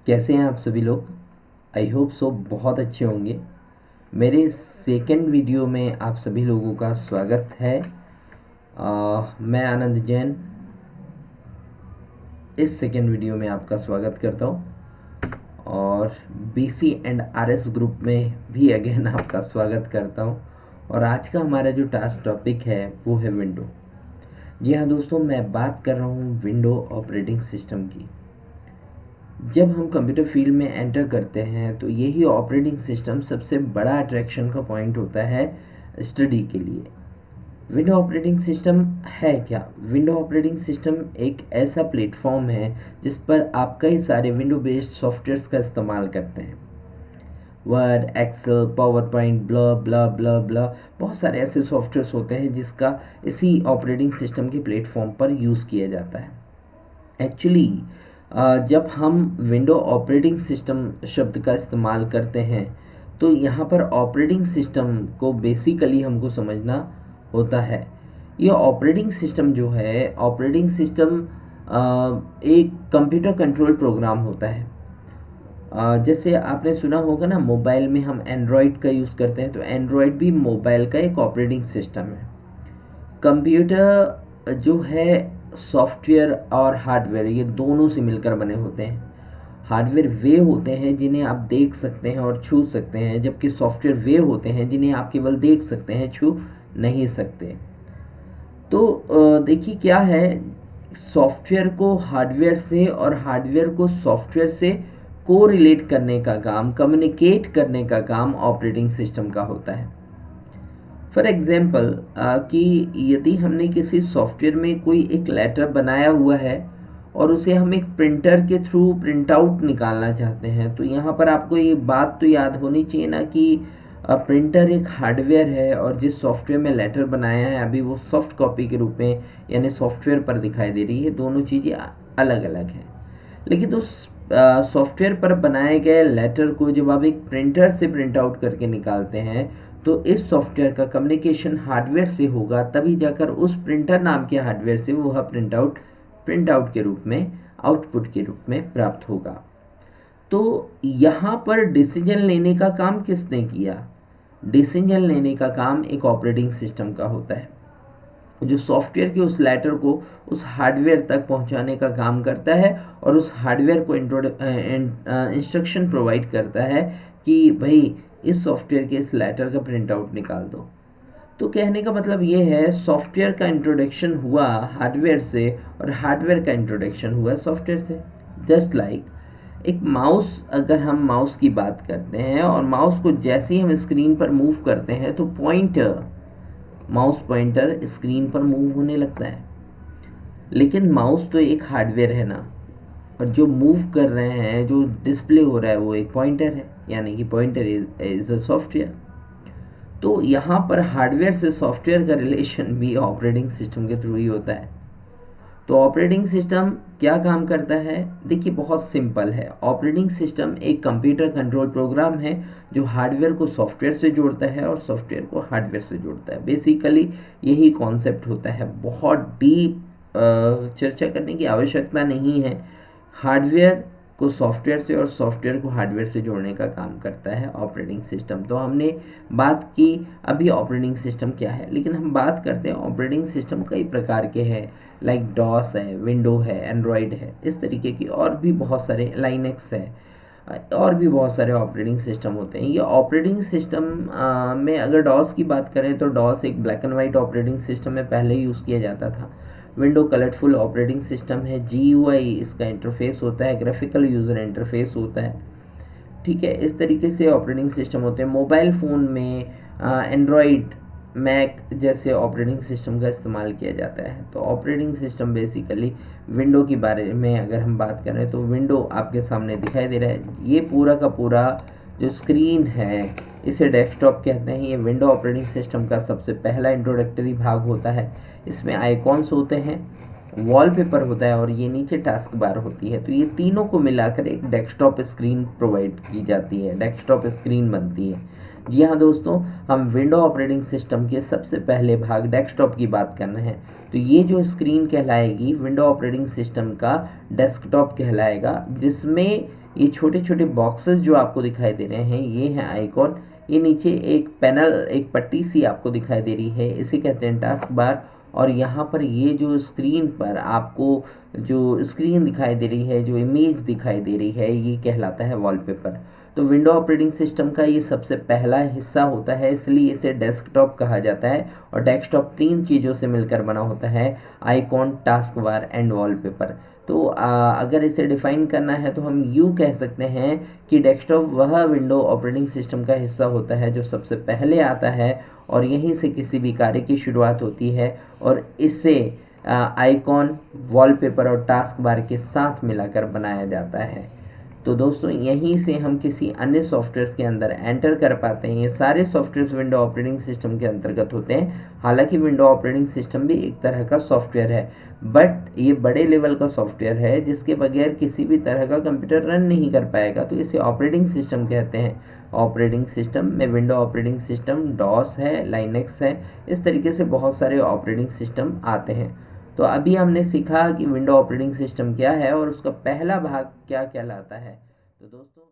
कैसे हैं आप सभी लोग। आई होप सो बहुत अच्छे होंगे। मेरे सेकंड वीडियो में आप सभी लोगों का स्वागत है। मैं आनंद जैन इस सेकंड वीडियो में आपका स्वागत करता हूं और बीसी एंड आरएस ग्रुप में भी अगेन आपका स्वागत करता हूं। और आज का हमारा जो टास्क टॉपिक है वो है विंडो। जी हाँ दोस्तों, मैं बात कर रहा हूँ विंडो ऑपरेटिंग सिस्टम की। जब हम कंप्यूटर फील्ड में एंटर करते हैं तो यही ऑपरेटिंग सिस्टम सबसे बड़ा अट्रैक्शन का पॉइंट होता है स्टडी के लिए। विंडो ऑपरेटिंग सिस्टम है क्या? विंडो ऑपरेटिंग सिस्टम एक ऐसा प्लेटफॉर्म है जिस पर आप कई सारे विंडो बेस्ड सॉफ्टवेयर्स का इस्तेमाल करते हैं। वर्ड, एक्सेल, पावर पॉइंट, ब्ला ब्ला ब्ला ब्ला, बहुत सारे ऐसे सॉफ्टवेयर्स होते हैं जिसका इसी ऑपरेटिंग सिस्टम के प्लेटफॉर्म पर यूज़ किया जाता है। एक्चुअली जब हम विंडो ऑपरेटिंग सिस्टम शब्द का इस्तेमाल करते हैं तो यहाँ पर ऑपरेटिंग सिस्टम को बेसिकली हमको समझना होता है। ये ऑपरेटिंग सिस्टम जो है, ऑपरेटिंग सिस्टम एक कंप्यूटर कंट्रोल प्रोग्राम होता है। जैसे आपने सुना होगा ना, मोबाइल में हम एंड्रॉयड का यूज़ करते हैं, तो एंड्रॉयड भी मोबाइल का एक ऑपरेटिंग सिस्टम है। कंप्यूटर जो है सॉफ्टवेयर और हार्डवेयर, ये दोनों से मिलकर बने होते हैं। हार्डवेयर वे होते हैं जिन्हें आप देख सकते हैं और छू सकते हैं, जबकि सॉफ्टवेयर वे होते हैं जिन्हें आप केवल देख सकते हैं, छू नहीं सकते। तो देखिए क्या है, सॉफ्टवेयर को हार्डवेयर से और हार्डवेयर को सॉफ्टवेयर से को रिलेट करने का काम, कम्युनिकेट करने का काम ऑपरेटिंग सिस्टम का होता है। फॉर एग्ज़ाम्पल कि यदि हमने किसी सॉफ्टवेयर में कोई एक लेटर बनाया हुआ है और उसे हम एक प्रिंटर के थ्रू प्रिंट आउट निकालना चाहते हैं, तो यहाँ पर आपको ये बात तो याद होनी चाहिए ना कि प्रिंटर एक हार्डवेयर है और जिस सॉफ्टवेयर में लेटर बनाया है अभी वो सॉफ्ट कॉपी के रूप में यानी सॉफ्टवेयर पर दिखाई दे रही है। दोनों चीज़ें अलग अलग हैं। लेकिन उस सॉफ्टवेयर पर बनाए गए लेटर को जब आप एक प्रिंटर से प्रिंट आउट करके निकालते हैं तो इस सॉफ्टवेयर का कम्युनिकेशन हार्डवेयर से होगा, तभी जाकर उस प्रिंटर नाम के हार्डवेयर से वह प्रिंट आउट के रूप में, आउटपुट के रूप में प्राप्त होगा। तो यहाँ पर डिसीजन लेने का काम किसने किया? डिसीजन लेने का काम एक ऑपरेटिंग सिस्टम का होता है, जो सॉफ्टवेयर के उस लेटर को उस हार्डवेयर तक पहुंचाने का काम करता है और उस हार्डवेयर को इंस्ट्रक्शन प्रोवाइड करता है कि भाई इस सॉफ्टवेयर के इस लेटर का प्रिंट आउट निकाल दो। तो कहने का मतलब ये है, सॉफ्टवेयर का इंट्रोडक्शन हुआ हार्डवेयर से और हार्डवेयर का इंट्रोडक्शन हुआ सॉफ्टवेयर से। जस्ट लाइक एक माउस, अगर हम माउस की बात करते हैं और माउस को जैसे ही हम स्क्रीन पर मूव करते हैं तो माउस पॉइंटर स्क्रीन पर मूव होने लगता है। लेकिन माउस तो एक हार्डवेयर है ना, और जो मूव कर रहे हैं, जो डिस्प्ले हो रहा है, वो एक पॉइंटर है, यानी कि पॉइंटर इज अ सॉफ्टवेयर। तो यहाँ पर हार्डवेयर से सॉफ्टवेयर का रिलेशन भी ऑपरेटिंग सिस्टम के थ्रू ही होता है। तो ऑपरेटिंग सिस्टम क्या काम करता है? देखिए बहुत सिंपल है। ऑपरेटिंग सिस्टम एक कंप्यूटर कंट्रोल प्रोग्राम है जो हार्डवेयर को सॉफ्टवेयर से जोड़ता है और सॉफ्टवेयर को हार्डवेयर से जोड़ता है। बेसिकली यही कॉन्सेप्ट होता है। बहुत डीप चर्चा करने की आवश्यकता नहीं है। हार्डवेयर को सॉफ्टवेयर से और सॉफ्टवेयर को हार्डवेयर से जोड़ने का काम करता है ऑपरेटिंग सिस्टम। तो हमने बात की अभी ऑपरेटिंग सिस्टम क्या है, लेकिन हम बात करते हैं ऑपरेटिंग सिस्टम कई प्रकार के हैं। लाइक डॉस है, विंडो है, एंड्रॉयड है, इस तरीके की और भी बहुत सारे, लाइनक्स है, और भी बहुत सारे ऑपरेटिंग सिस्टम होते हैं। ये ऑपरेटिंग सिस्टम में अगर डॉस की बात करें तो डॉस एक black and white operating system में पहले यूज़ किया जाता था। विंडो कलरफुल ऑपरेटिंग सिस्टम है, GUI इसका इंटरफेस होता है, ग्राफिकल यूज़र इंटरफेस होता है। ठीक है, इस तरीके से ऑपरेटिंग सिस्टम होते हैं। मोबाइल फ़ोन में एंड्रॉयड, मैक जैसे ऑपरेटिंग सिस्टम का इस्तेमाल किया जाता है। तो ऑपरेटिंग सिस्टम बेसिकली विंडो के बारे में अगर हम बात करें तो विंडो आपके सामने दिखाई दे रहा है। ये पूरा का पूरा जो स्क्रीन है इसे डेस्कटॉप कहते हैं। ये विंडो ऑपरेटिंग सिस्टम का सबसे पहला इंट्रोडक्टरी भाग होता है। इसमें आइकॉन्स होते हैं, वॉलपेपर होता है और ये नीचे टास्क बार होती है। तो ये तीनों को मिलाकर एक डेस्कटॉप स्क्रीन प्रोवाइड की जाती है, डेस्कटॉप स्क्रीन बनती है। जी हाँ दोस्तों, हम विंडो ऑपरेटिंग सिस्टम के सबसे पहले भाग डेस्कटॉप की बात कर रहे हैं। तो ये जो स्क्रीन कहलाएगी विंडो ऑपरेटिंग सिस्टम का डेस्कटॉप कहलाएगा, जिसमें ये छोटे छोटे बॉक्सेस जो आपको दिखाई दे रहे हैं ये हैं आइकॉन। ये नीचे एक पैनल, एक पट्टी सी आपको दिखाई दे रही है, इसे कहते हैं टास्क बार। और यहाँ पर ये जो स्क्रीन पर आपको जो स्क्रीन दिखाई दे रही है, जो इमेज दिखाई दे रही है, ये कहलाता है वॉलपेपर। तो विंडो ऑपरेटिंग सिस्टम का ये सबसे पहला हिस्सा होता है, इसलिए इसे डेस्कटॉप कहा जाता है। और डेस्कटॉप 3 चीज़ों से मिलकर बना होता है, icon, task bar and wallpaper. तो अगर इसे डिफाइन करना है तो हम यूँ कह सकते हैं कि डेस्कटॉप वह विंडो ऑपरेटिंग सिस्टम का हिस्सा होता है जो सबसे पहले आता है और यहीं से किसी भी कार्य की शुरुआत होती है, और इसे आइकॉन, वॉलपेपर और टास्क बार के साथ मिलाकर बनाया जाता है। तो दोस्तों यहीं से हम किसी अन्य सॉफ्टवेयर्स के अंदर एंटर कर पाते हैं। ये सारे सॉफ्टवेयर्स विंडो ऑपरेटिंग सिस्टम के अंतर्गत होते हैं। हालांकि विंडो ऑपरेटिंग सिस्टम भी एक तरह का सॉफ्टवेयर है, बट ये बड़े लेवल का सॉफ्टवेयर है जिसके बगैर किसी भी तरह का कंप्यूटर रन नहीं कर पाएगा, तो इसे ऑपरेटिंग सिस्टम कहते हैं। ऑपरेटिंग सिस्टम में विंडो ऑपरेटिंग सिस्टम, डॉस है, लाइनक्स है, इस तरीके से बहुत सारे ऑपरेटिंग सिस्टम आते हैं। तो अभी हमने सीखा कि विंडो ऑपरेटिंग सिस्टम क्या है और उसका पहला भाग क्या कहलाता है। तो दोस्तों